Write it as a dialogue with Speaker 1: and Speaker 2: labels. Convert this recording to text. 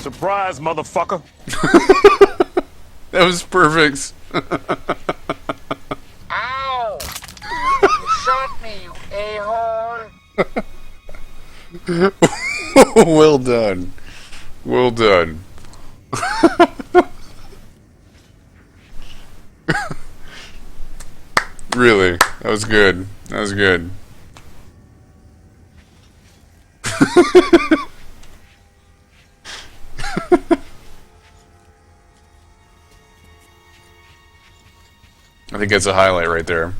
Speaker 1: Surprise, motherfucker.
Speaker 2: That was perfect.
Speaker 3: Ow! You shot me, you a-hole!
Speaker 2: Well done. Well done. Really, that was good. That was good. I think that's a highlight right there.